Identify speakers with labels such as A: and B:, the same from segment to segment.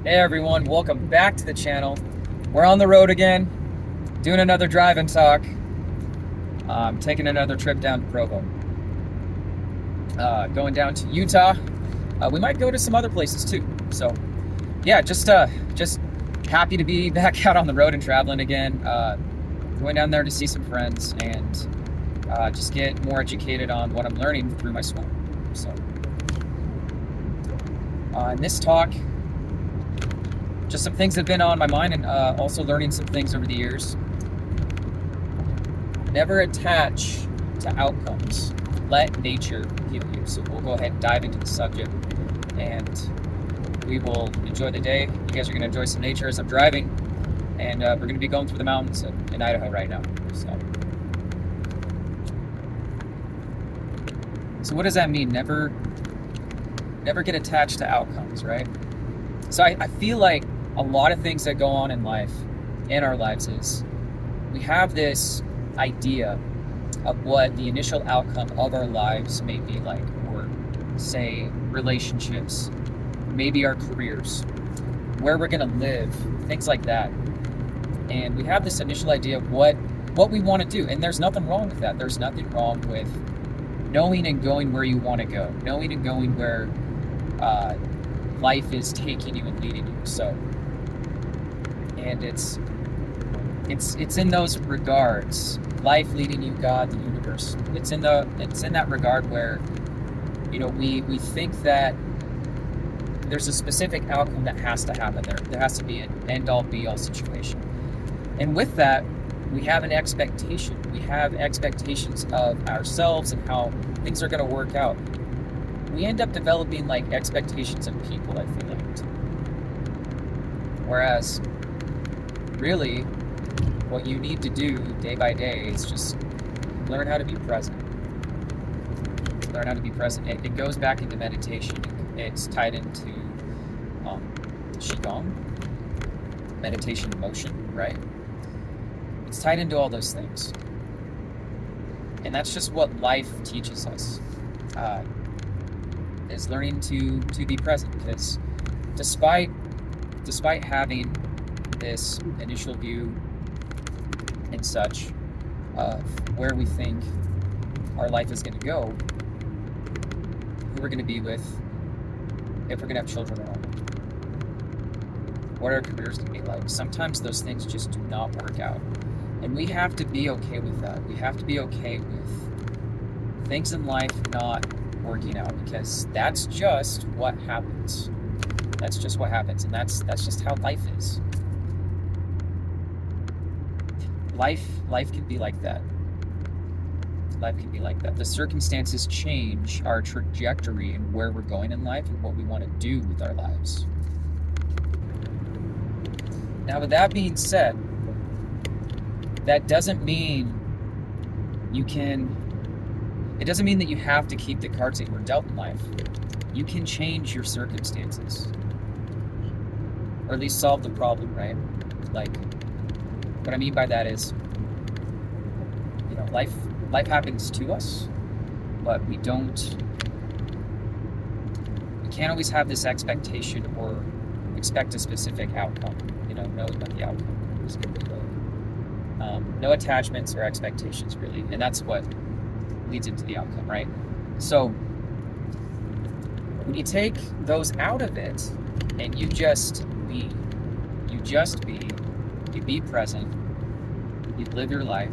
A: Hey everyone, welcome back to the channel. We're on the road again, doing another drive and talk. Taking another trip down to Provo. Going down to Utah. We might go to some other places too. So, yeah, just happy to be back out on the road and traveling again. Going down there to see some friends and just get more educated on what I'm learning through my swim. So, in this talk, just some things that have been on my mind and also learning some things over the years. Never attach to outcomes. Let nature heal you. So we'll go ahead and dive into the subject and we will enjoy the day. You guys are going to enjoy some nature as I'm driving, and we're going to be going through the mountains in Idaho right now. So what does that mean? Never get attached to outcomes, right? So I feel like a lot of things that go on in life, in our lives, is we have this idea of what the initial outcome of our lives may be like, or say relationships, maybe our careers, where we're going to live, things like that. And we have this initial idea of what we want to do, and there's nothing wrong with that. There's nothing wrong with knowing and going where you want to go, knowing and going where life is taking you and leading you. So, and it's in those regards, life leading you, God, the universe. It's in that regard where, we think that there's a specific outcome that has to happen there. There has to be an end-all be-all situation. And with that, we have an expectation. We have expectations of ourselves and how things are going to work out. We end up developing like expectations of people, I feel like. Whereas, really, what you need to do day by day is just learn how to be present. Learn how to be present. It goes back into meditation. It's tied into Qigong, meditation in motion, right? It's tied into all those things. And that's just what life teaches us, is learning to be present. Because despite having this initial view and such of where we think our life is going to go, who we're going to be with, if we're going to have children or not, what our careers going to be like, sometimes those things just do not work out. And we have to be okay with that. We have to be okay with things in life not working out, because that's just what happens. That's just what happens, and that's just how life is. Life can be like that. Life can be like that. The circumstances change our trajectory and where we're going in life and what we want to do with our lives. Now, with that being said, that doesn't mean it doesn't mean that you have to keep the cards that you were dealt in life. You can change your circumstances, or at least solve the problem, right? Like, what I mean by that is, life happens to us, but we can't always have this expectation or expect a specific outcome, knowing what the outcome is going to be like. No attachments or expectations, really, and that's what leads into the outcome, right? So when you take those out of it and you be present, you live your life,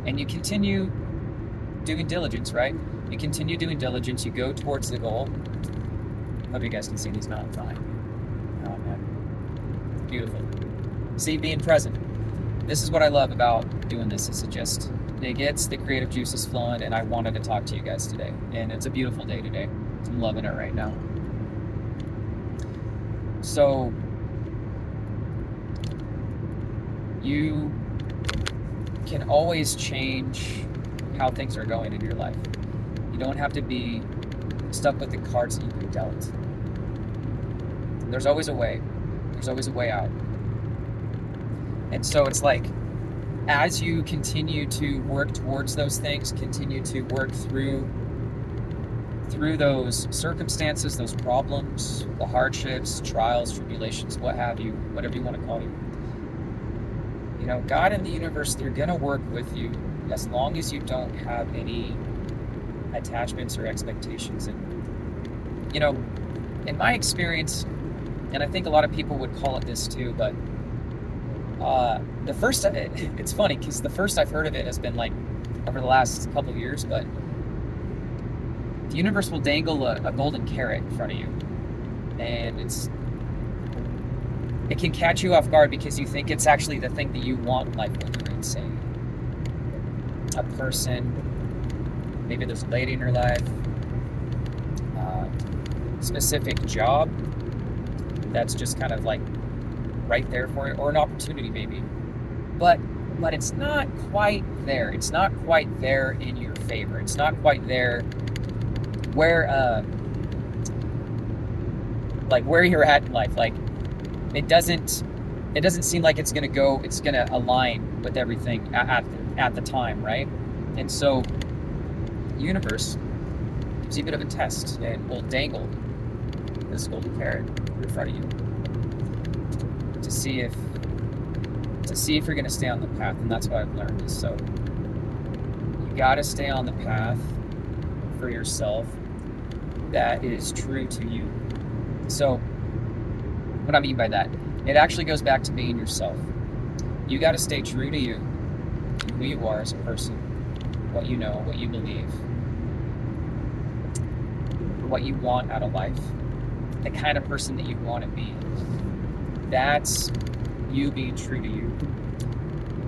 A: and you continue doing diligence, right? You continue doing diligence, you go towards the goal. Hope you guys can see these mountains behind me. Oh man, it's beautiful. See, being present. This is what I love about doing this, is it gets the creative juices flowing, and I wanted to talk to you guys today. And it's a beautiful day today. I'm loving it right now. So, you can always change how things are going in your life. You don't have to be stuck with the cards that you've been dealt. There's always a way. There's always a way out. And so it's like, as you continue to work towards those things, continue to work through through those circumstances, those problems, the hardships, trials, tribulations, what have you, whatever you want to call it. You know, God and the universe, they're going to work with you as long as you don't have any attachments or expectations. And, you know, in my experience, and I think a lot of people would call it this too, but it's funny because the first I've heard of it has been like over the last couple of years, but the universe will dangle a golden carrot in front of you, and it can catch you off guard because you think it's actually the thing that you want in life, whether it's a person, maybe there's a lady in your life, specific job that's just kind of like right there for you, or an opportunity maybe, but it's not quite there. It's not quite there in your favor. It's not quite there where where you're at in life. Like it doesn't seem like it's gonna align with everything at the time, right? And so the universe gives you a bit of a test and will dangle this golden carrot in front of you to see if you're gonna stay on the path. And that's what I've learned is, so you gotta stay on the path for yourself that is true to you. So what I mean by that, it actually goes back to being yourself. You got to stay true to you, to who you are as a person, what you know, what you believe, what you want out of life, the kind of person that you want to be. That's you being true to you.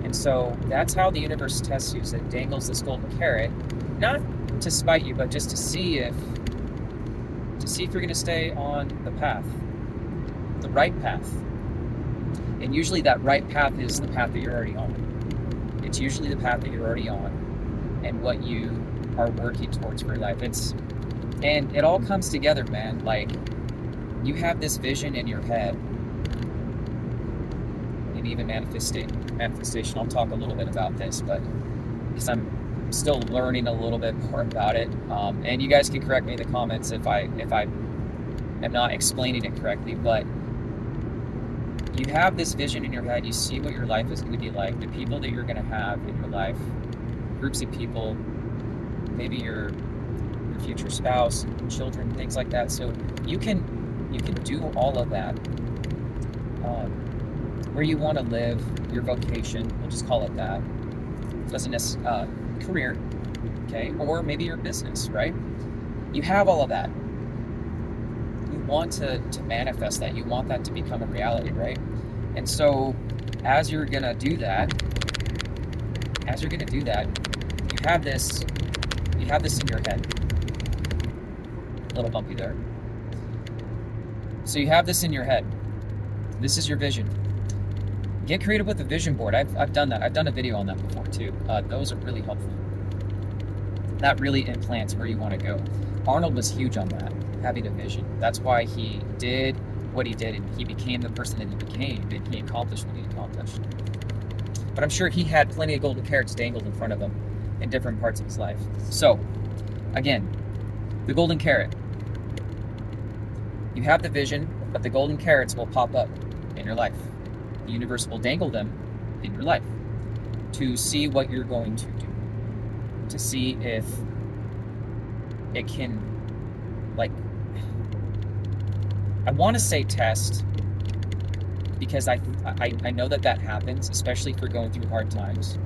A: And so that's how the universe tests you. So it dangles this golden carrot, not to spite you, but just to see if you're going to stay on the path, the right path. And usually that right path is the path that you're already on. It's usually the path that you're already on and what you are working towards for your life. And it all comes together, man. Like, you have this vision in your head, and even manifestation. I'll talk a little bit about this, but because I'm still learning a little bit more about it. And you guys can correct me in the comments if I am not explaining it correctly, but you have this vision in your head. You see what your life is going to be like, the people that you're going to have in your life, groups of people, maybe your future spouse, children, things like that. So you can do all of that. Where you want to live, your vocation, we'll just call it that. Doesn't necessarily career, okay, or maybe your business, right? You have all of that. You want to manifest that. You want that to become a reality, right? And so as you're gonna do that, you have this in your head. A little bumpy there. So you have this in your head. This is your vision. Get creative with a vision board. I've done that. I've done a video on that before too. Those are really helpful. That really implants where you want to go. Arnold was huge on that, having a vision. That's why he did what he did, and he became the person that he became, and he accomplished what he accomplished. But I'm sure he had plenty of golden carrots dangled in front of him in different parts of his life. So, again, the golden carrot. You have the vision, but the golden carrots will pop up in your life. The universe will dangle them in your life to see what you're going to do, to see if it can, like, I want to say test, because I know that happens, especially if you're going through hard times.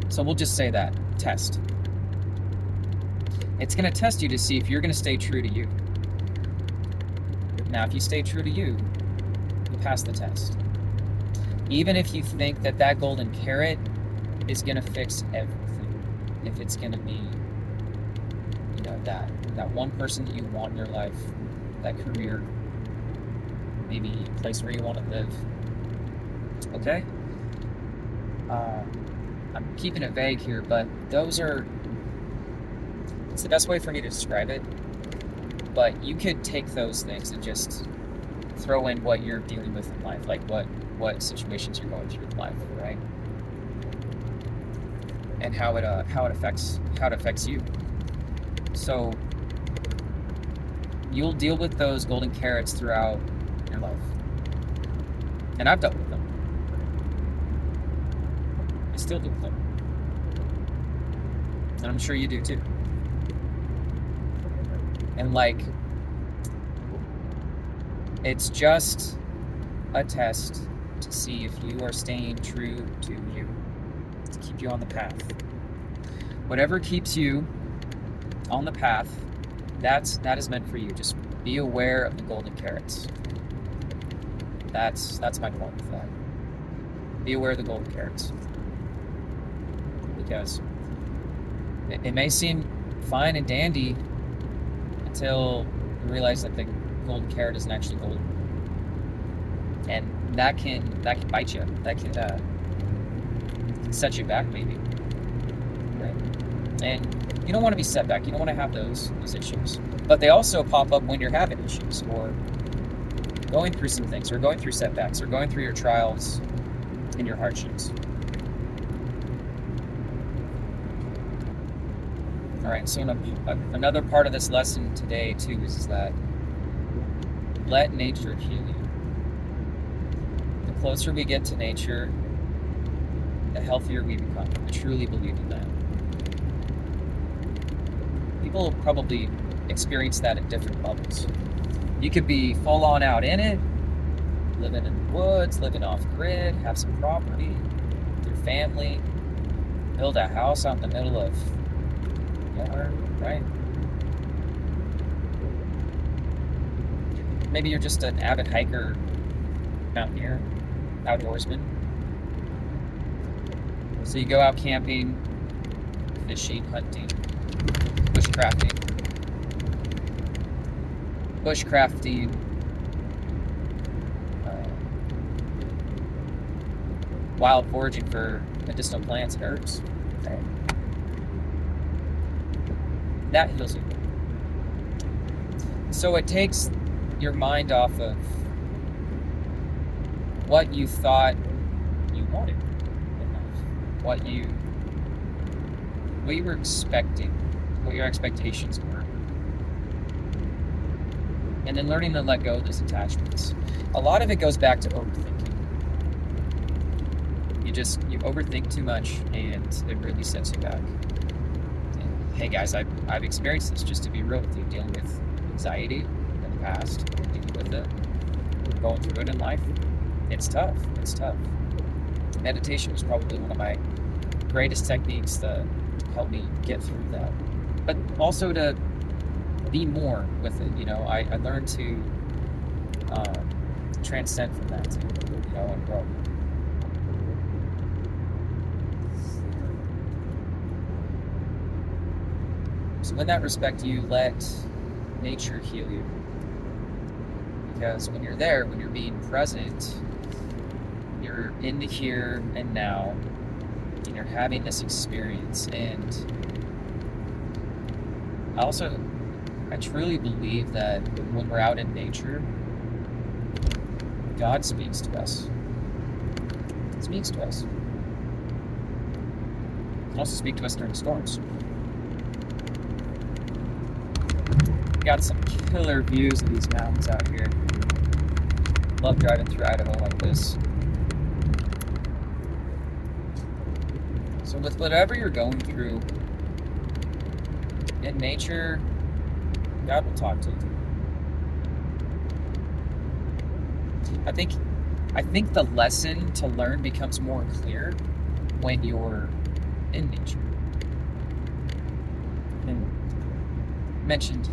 A: So we'll just say that, test. It's going to test you to see if you're going to stay true to you. Now, if you stay true to you, you pass the test. Even if you think that golden carrot is going to fix everything, if it's going to be, you know, that one person that you want in your life, that career, maybe a place where you want to live. Okay? I'm keeping it vague here, but it's the best way for me to describe it. But you could take those things and just throw in what you're dealing with in life, like what situations you're going through in life, right? And how it affects you. So you'll deal with those golden carrots throughout your life. And I've dealt with them. I still deal with them. And I'm sure you do too. And like, it's just a test to see if you are staying true to you, to keep you on the path. Whatever keeps you on the path, that is meant for you. Just be aware of the golden carrots. That's my point with that. Be aware of the golden carrots. Because it may seem fine and dandy until you realize that the golden carrot isn't actually golden. And that can bite you. That can set you back maybe. Right? And you don't want to be set back. You don't want to have those issues. But they also pop up when you're having issues or going through some things or going through setbacks or going through your trials and your hardships. All right, so another part of this lesson today too is that let nature heal you. The closer we get to nature, the healthier we become. I truly believe in that. People probably experience that at different levels. You could be full on out in it, living in the woods, living off grid, have some property, with your family, build a house out in the middle of nowhere, right? Maybe you're just an avid hiker, mountaineer, outdoorsman. So you go out camping, fishing, hunting, bushcrafting, wild foraging for medicinal plants and herbs. Okay. That heals you. So it takes your mind off of what you thought you wanted in life, what you were expecting, what your expectations were. And then learning to let go of those attachments. A lot of it goes back to overthinking. You overthink too much and it really sets you back. And hey guys, I've experienced this, just to be real with you, dealing with anxiety in the past, dealing with it, going through it in life. It's tough. Meditation was probably one of my greatest techniques that helped me get through that. But also to be more with it, I learned to transcend from that too, and grow. So in that respect, you let nature heal you. Because when you're there, when you're being present, you're in the here and now, and you're having this experience. And I truly believe that when we're out in nature, God speaks to us. He speaks to us. He can also speak to us during storms. We got some killer views of these mountains out here. Love driving through Idaho like this. So with whatever you're going through in nature, God will talk to you. I think the lesson to learn becomes more clear when you're in nature. And mentioned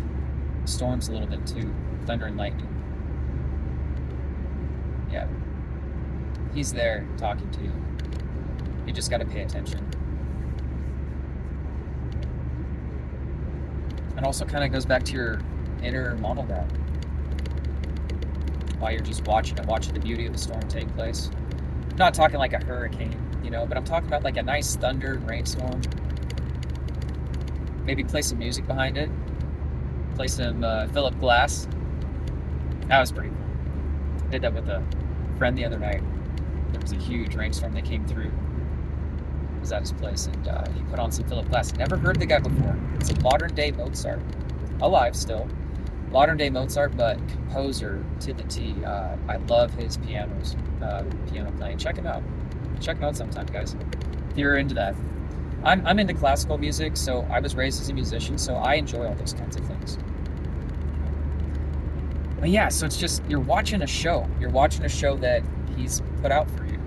A: storms a little bit too, thunder and lightning. Yeah, he's there talking to you. You just got to pay attention. And also kind of goes back to your inner monologue while you're just watching the beauty of the storm take place. I'm not talking like a hurricane, but I'm talking about like a nice thunder and rainstorm. Maybe play some music behind it. Play some Philip Glass. That was pretty cool. I did that with a friend the other night. There was a huge rainstorm that came through. was at his place, and he put on some Philip Glass. Never heard the guy before. It's a modern day Mozart, alive still, modern day Mozart, but composer to the T. I love his piano playing. Check him out. Check him out sometime, guys, if you're into that. I'm into classical music, so I was raised as a musician, so I enjoy all those kinds of things. But yeah, so it's just, you're watching a show. You're watching a show that he's put out for you,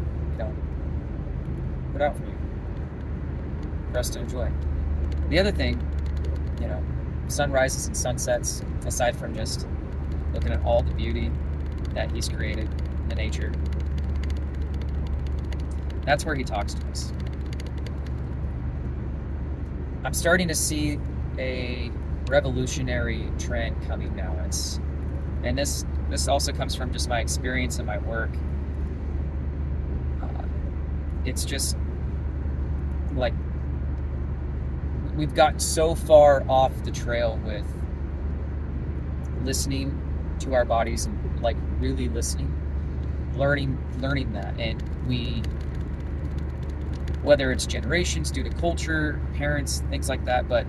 A: put out for you, for us to enjoy. The other thing, sunrises and sunsets, aside from just looking at all the beauty that he's created in the nature, that's where he talks to us. I'm starting to see a revolutionary trend coming now. And this also comes from just my experience and my work. It's just like we've gotten so far off the trail with listening to our bodies and like really listening, learning that, and whether it's generations due to culture, parents, things like that, but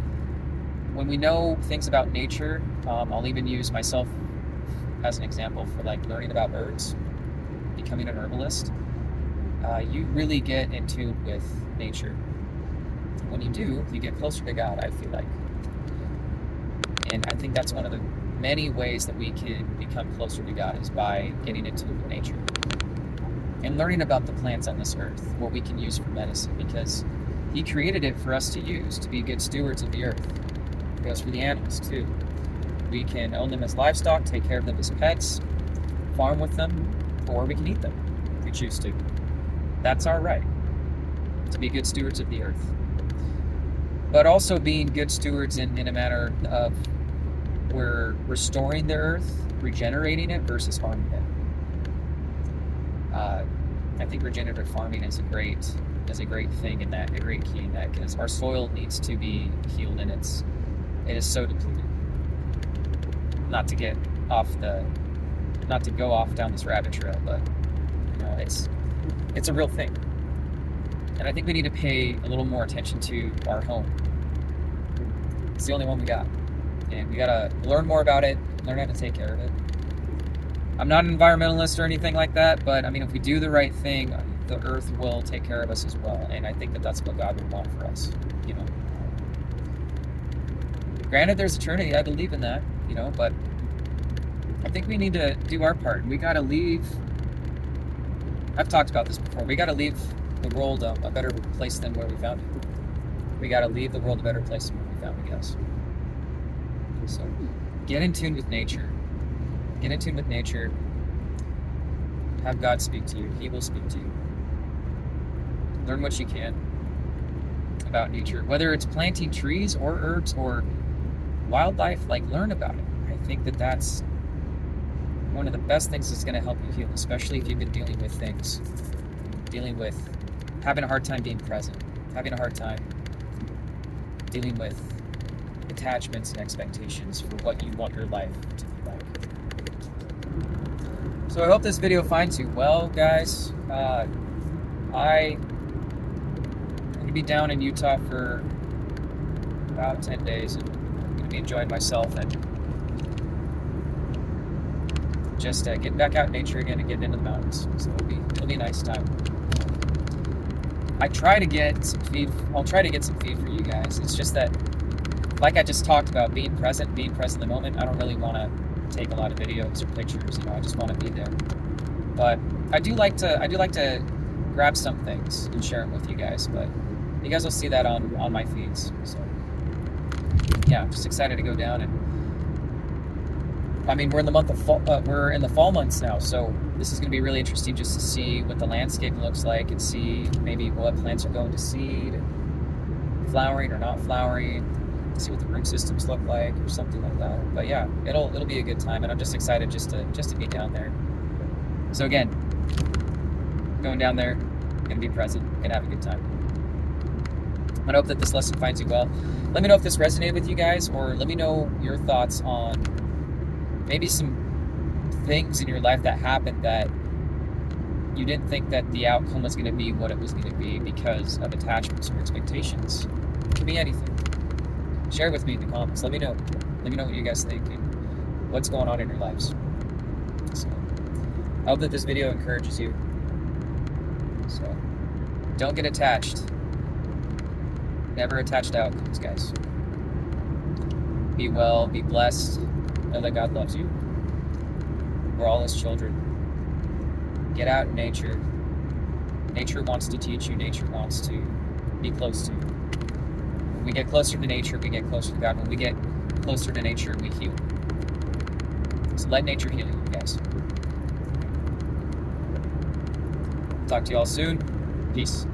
A: when we know things about nature, I'll even use myself as an example for like learning about herbs, becoming an herbalist. You really get in tune with nature. When you do, you get closer to God, I feel like. And I think that's one of the many ways that we can become closer to God, is by getting in tune with nature and learning about the plants on this earth, what we can use for medicine, because He created it for us to use, to be good stewards of the earth. It goes for the animals too. We can own them as livestock, take care of them as pets, farm with them, or we can eat them if we choose to. That's our right, to be good stewards of the earth. But also being good stewards in a manner of we're restoring the earth, regenerating it versus harming it. I think regenerative farming is a great thing in that, a great key in that, because our soil needs to be healed, and it is so depleted. Not to go off down this rabbit trail, but it's a real thing. And I think we need to pay a little more attention to our home. It's the only one we got. And we gotta learn more about it, learn how to take care of it. I'm not an environmentalist or anything like that, but I mean, if we do the right thing, the earth will take care of us as well. And I think that that's what God would want for us, Granted, there's eternity, I believe in that, but I think we need to do our part. We gotta leave, I've talked about this before, we gotta leave the world a better place than where we found it. We gotta leave the world a better place than where we found it, guys. So, get in tune with nature. Get in tune with nature. Have God speak to you. He will speak to you. Learn what you can about nature. Whether it's planting trees or herbs or wildlife, learn about it. I think that that's one of the best things that's going to help you heal, especially if you've been dealing with having a hard time being present, having a hard time dealing with attachments and expectations for what you want your life to be like. So I hope this video finds you well, guys. I'm going to be down in Utah for about 10 days, and I'm going to be enjoying myself and just getting back out in nature again and getting into the mountains. So it'll be a nice time. I'll try to get some feed for you guys. It's just that, like I just talked about, being present in the moment, I don't really want to take a lot of videos or pictures, I just want to be there. But I do like to grab some things and share them with you guys, but you guys will see that on my feeds. So yeah, I'm just excited to go down, and I mean, we're in the month of fall, we're in the fall months now, so this is going to be really interesting just to see what the landscape looks like and see maybe what plants are going to seed, flowering or not flowering, see what the root systems look like or something like that. But yeah, it'll be a good time, and I'm just excited just to be down there. So again, going down there, gonna be present, gonna have a good time. I hope that this lesson finds you well. Let me know if this resonated with you guys, or let me know your thoughts on maybe some things in your life that happened that you didn't think that the outcome was going to be what it was going to be because of attachments or expectations. It could be anything. Share it with me in the comments. Let me know. Let me know what you guys think and what's going on in your lives. So, I hope that this video encourages you. So, don't get attached. Never attach to outcomes, guys. Be well, be blessed. Know that God loves you. We're all His children. Get out in nature. Nature wants to teach you. Nature wants to be close to you. When we get closer to nature, we get closer to God. When we get closer to nature, we heal. So let nature heal you, guys. Talk to you all soon. Peace.